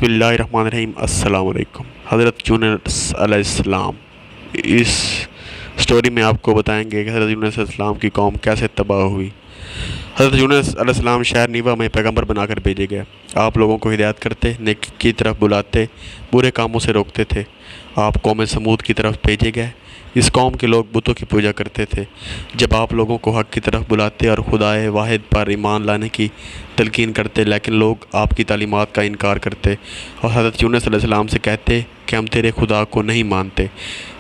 بسم اللہ الرحمن الرحیم۔ السلام علیکم۔ حضرت یونس علیہ السلام، اس سٹوری میں آپ کو بتائیں گے کہ حضرت یونس علیہ السلام کی قوم کیسے تباہ ہوئی۔ حضرت یونس علیہ السلام شہر نیوا میں پیغمبر بنا کر بھیجے گئے۔ آپ لوگوں کو ہدایت کرتے، نیکی کی طرف بلاتے، برے کاموں سے روکتے تھے۔ آپ قوم سمود کی طرف بھیجے گئے۔ اس قوم کے لوگ بتوں کی پوجا کرتے تھے۔ جب آپ لوگوں کو حق کی طرف بلاتے اور خدائے واحد پر ایمان لانے کی تلقین کرتے، لیکن لوگ آپ کی تعلیمات کا انکار کرتے اور حضرت یونس علیہ السلام سے کہتے کہ ہم تیرے خدا کو نہیں مانتے۔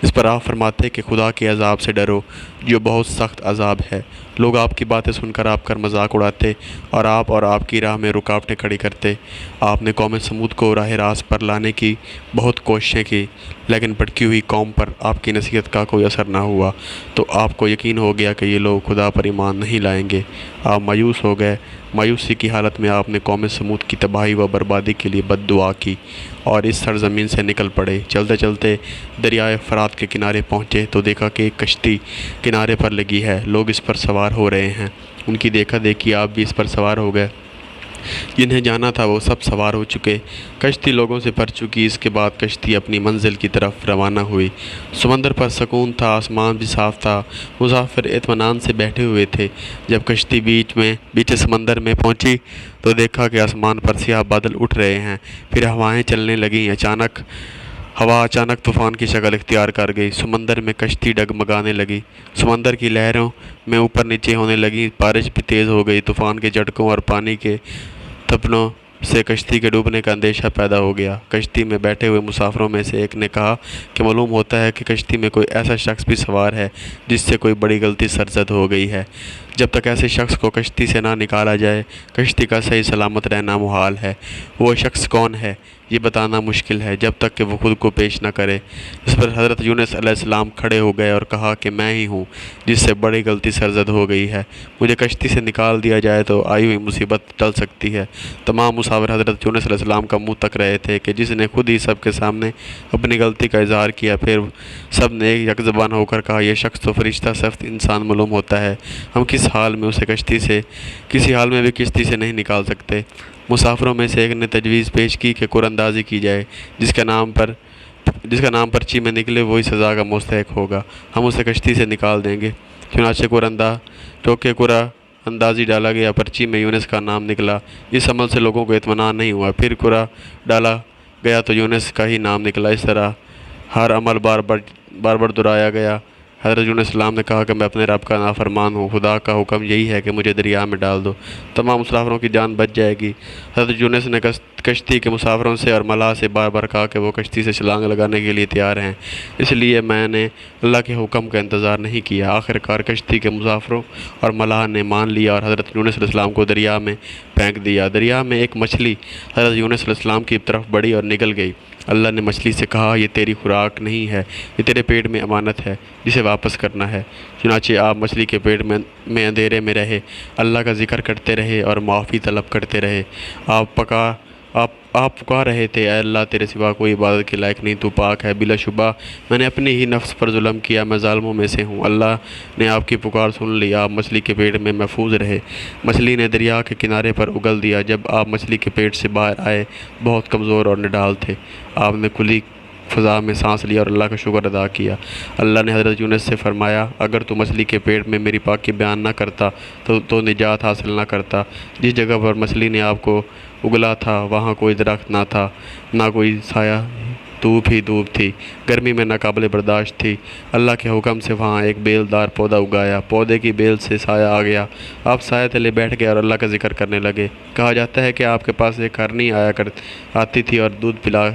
اس پر آپ فرماتے کہ خدا کے عذاب سے ڈرو جو بہت سخت عذاب ہے۔ لوگ آپ کی باتیں سن کر آپ کا مذاق اڑاتے اور آپ کی راہ میں رکاوٹیں کھڑی کرتے۔ آپ نے قوم سمود کو راہ راست پر لانے کی بہت کوششیں کی، لیکن بھٹکی ہوئی قوم پر آپ کی نصیحت کا کوئی اثر نہ ہوا، تو آپ کو یقین ہو گیا کہ یہ لوگ خدا پر ایمان نہیں لائیں گے۔ آپ مایوس ہو گئے۔ مایوسی کی حالت میں آپ نے قوم سمود کی تباہی و بربادی کے لیے بد دعا کی اور اس سرزمین سے نکل پڑے۔ چلتے چلتے دریائے فرات کے کنارے پہنچے تو دیکھا کہ ایک کشتی کنارے پر لگی ہے، لوگ اس پر سوار ہو رہے ہیں۔ ان کی دیکھا دیکھی آپ بھی اس پر سوار ہو گئے۔ جنہیں جانا تھا وہ سب سوار ہو چکے۔ کشتی لوگوں سے بھر چکی۔ اس کے بعد کشتی اپنی منزل کی طرف روانہ ہوئی۔ سمندر پر سکون تھا، آسمان بھی صاف تھا، مسافر اطمینان سے بیٹھے ہوئے تھے۔ جب کشتی بیچ سمندر میں پہنچی تو دیکھا کہ آسمان پر سیاہ بادل اٹھ رہے ہیں، پھر ہوائیں چلنے لگیں۔ ہوا اچانک طوفان کی شکل اختیار کر گئی۔ سمندر میں کشتی ڈگمگانے لگی، سمندر کی لہروں میں اوپر نیچے ہونے لگی، بارش بھی تیز ہو گئی۔ طوفان کے جھٹکوں اور پانی کے تپنوں سے کشتی کے ڈوبنے کا اندیشہ پیدا ہو گیا۔ کشتی میں بیٹھے ہوئے مسافروں میں سے ایک نے کہا کہ معلوم ہوتا ہے کہ کشتی میں کوئی ایسا شخص بھی سوار ہے جس سے کوئی بڑی غلطی سرزد ہو گئی ہے۔ جب تک ایسے شخص کو کشتی سے نہ نکالا جائے، کشتی کا صحیح سلامت رہنا محال ہے۔ وہ شخص کون ہے یہ بتانا مشکل ہے جب تک کہ وہ خود کو پیش نہ کرے۔ اس پر حضرت یونس علیہ السلام کھڑے ہو گئے اور کہا کہ میں ہی ہوں جس سے بڑی غلطی سرزد ہو گئی ہے۔ مجھے کشتی سے نکال دیا جائے تو آئی ہوئی مصیبت ٹل سکتی ہے۔ تمام مسافر حضرت یونس علیہ السلام کا منہ تک رہے تھے کہ جس نے خود ہی سب کے سامنے اپنی غلطی کا اظہار کیا۔ پھر سب نے ایک یک زبان ہو کر کہا، یہ شخص تو فرشتہ صفت انسان معلوم ہوتا ہے، ہم کسی حال میں بھی کشتی سے نہیں نکال سکتے۔ مسافروں میں سے ایک نے تجویز پیش کی کہ قرعہ اندازی کی جائے، جس کا نام پرچی میں نکلے وہی سزا کا مستحق ہوگا، ہم اسے کشتی سے نکال دیں گے۔ چنانچہ قرعہ اندازی ڈالا گیا، پرچی میں یونس کا نام نکلا۔ اس عمل سے لوگوں کو اطمینان نہیں ہوا۔ پھر قرعہ ڈالا گیا تو یونس کا ہی نام نکلا۔ اس طرح ہر عمل بار بار دہرایا گیا۔ حضرت یونس علیہ السلام نے کہا کہ میں اپنے رب کا نافرمان ہوں، خدا کا حکم یہی ہے کہ مجھے دریا میں ڈال دو، تمام مسافروں کی جان بچ جائے گی۔ حضرت یونس نے کشتی کے مسافروں سے اور ملاح سے بار بار کہا کہ وہ کشتی سے چھلانگ لگانے کے لیے تیار ہیں، اس لیے میں نے اللہ کے حکم کا انتظار نہیں کیا۔ آخر کار کشتی کے مسافروں اور ملاح نے مان لیا اور حضرت یونس علیہ السلام کو دریا میں پھینک دیا۔ دریا میں ایک مچھلی حضرت یونس علیہ السلام کی طرف بڑھی اور نگل گئی۔ اللہ نے مچھلی سے کہا، یہ تیری خوراک نہیں ہے، یہ تیرے پیٹ میں امانت ہے جسے واپس کرنا ہے۔ چنانچہ آپ مچھلی کے پیٹ میں اندھیرے میں رہے، اللہ کا ذکر کرتے رہے اور معافی طلب کرتے رہے۔ آپ پکار رہے تھے، اے اللہ تیرے سوا کوئی عبادت کے لائق نہیں، تو پاک ہے۔ بلا شبہ میں نے اپنی ہی نفس پر ظلم کیا، میں ظالموں میں سے ہوں۔ اللہ نے آپ کی پکار سن لی، آپ مچھلی کے پیٹ میں محفوظ رہے۔ مچھلی نے دریا کے کنارے پر اگل دیا۔ جب آپ مچھلی کے پیٹ سے باہر آئے بہت کمزور اور نڈال تھے۔ آپ نے کھلی فضا میں سانس لیا اور اللہ کا شکر ادا کیا۔ اللہ نے حضرت یونس سے فرمایا، اگر تو مچھلی کے پیٹ میں میری پاکی بیان نہ کرتا تو نجات حاصل نہ کرتا۔ جس جگہ پر مچھلی نے آپ کو اگلا تھا وہاں کوئی درخت نہ تھا، نہ کوئی سایہ، دھوپ ہی دھوپ تھی، گرمی میں ناقابل برداشت تھی۔ اللہ کے حکم سے وہاں ایک بیل دار پودا اگایا، پودے کی بیل سے سایہ آ گیا۔ آپ سایہ تلے بیٹھ گئے اور اللہ کا ذکر کرنے لگے۔ کہا جاتا ہے کہ آپ کے پاس ایک ہرنی آتی تھی اور دودھ پلا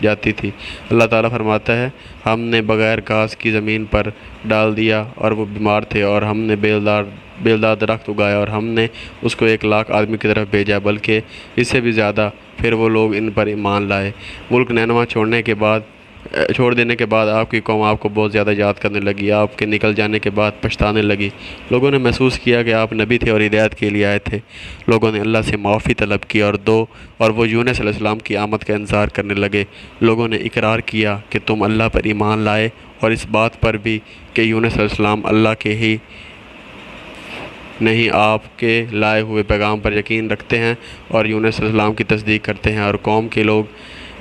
جاتی تھی۔ اللہ تعالیٰ فرماتا ہے، ہم نے بغیر گھاس کی زمین پر ڈال دیا اور وہ بیمار تھے، اور ہم نے بیلدار درخت اگایا اور ہم نے اس کو 1,00,000 آدمی کی طرف بھیجا، بلکہ اس سے بھی زیادہ۔ پھر وہ لوگ ان پر ایمان لائے۔ ملک نینوا چھوڑ دینے کے بعد آپ کی قوم آپ کو بہت زیادہ یاد کرنے لگی۔ آپ کے نکل جانے کے بعد پچھتانے لگی۔ لوگوں نے محسوس کیا کہ آپ نبی تھے اور ہدایت کے لیے آئے تھے۔ لوگوں نے اللہ سے معافی طلب کی اور وہ یونس علیہ السلام کی آمد کا انتظار کرنے لگے۔ لوگوں نے اقرار کیا کہ تم اللہ پر ایمان لائے، اور اس بات پر بھی کہ یونس علیہ السلام اللہ کے ہی نہیں آپ کے لائے ہوئے پیغام پر یقین رکھتے ہیں اور یونس علیہ السلام کی تصدیق کرتے ہیں۔ اور قوم کے لوگ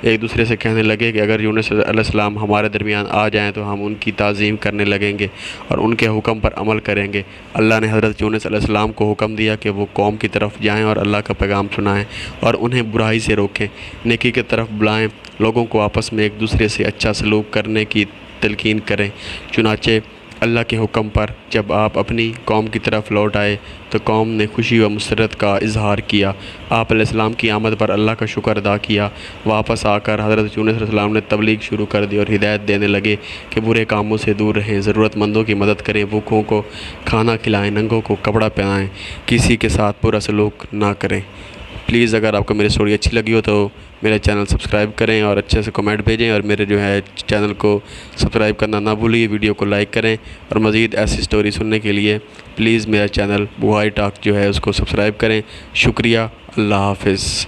ایک دوسرے سے کہنے لگے کہ اگر یونس علیہ السلام ہمارے درمیان آ جائیں تو ہم ان کی تعظیم کرنے لگیں گے اور ان کے حکم پر عمل کریں گے۔ اللہ نے حضرت یونس علیہ السلام کو حکم دیا کہ وہ قوم کی طرف جائیں اور اللہ کا پیغام سنائیں اور انہیں برائی سے روکیں، نیکی کی طرف بلائیں، لوگوں کو آپس میں ایک دوسرے سے اچھا سلوک کرنے کی تلقین کریں۔ چنانچہ اللہ کے حکم پر جب آپ اپنی قوم کی طرف لوٹ آئے تو قوم نے خوشی و مسرت کا اظہار کیا۔ آپ علیہ السلام کی آمد پر اللہ کا شکر ادا کیا۔ واپس آ کر حضرت یونس علیہ السلام نے تبلیغ شروع کر دی اور ہدایت دینے لگے کہ برے کاموں سے دور رہیں، ضرورت مندوں کی مدد کریں، بھوکوں کو کھانا کھلائیں، ننگوں کو کپڑا پہنائیں، کسی کے ساتھ برا سلوک نہ کریں۔ پلیز اگر آپ کو میری اسٹوری اچھی لگی ہو تو میرے چینل سبسکرائب کریں اور اچھے سے کمنٹ بھیجیں، اور میرے چینل کو سبسکرائب کرنا نہ بھولیے، ویڈیو کو لائک کریں، اور مزید ایسی اسٹوری سننے کے لیے پلیز میرا چینل بوہائی ٹاک اس کو سبسکرائب کریں۔ شکریہ، اللہ حافظ۔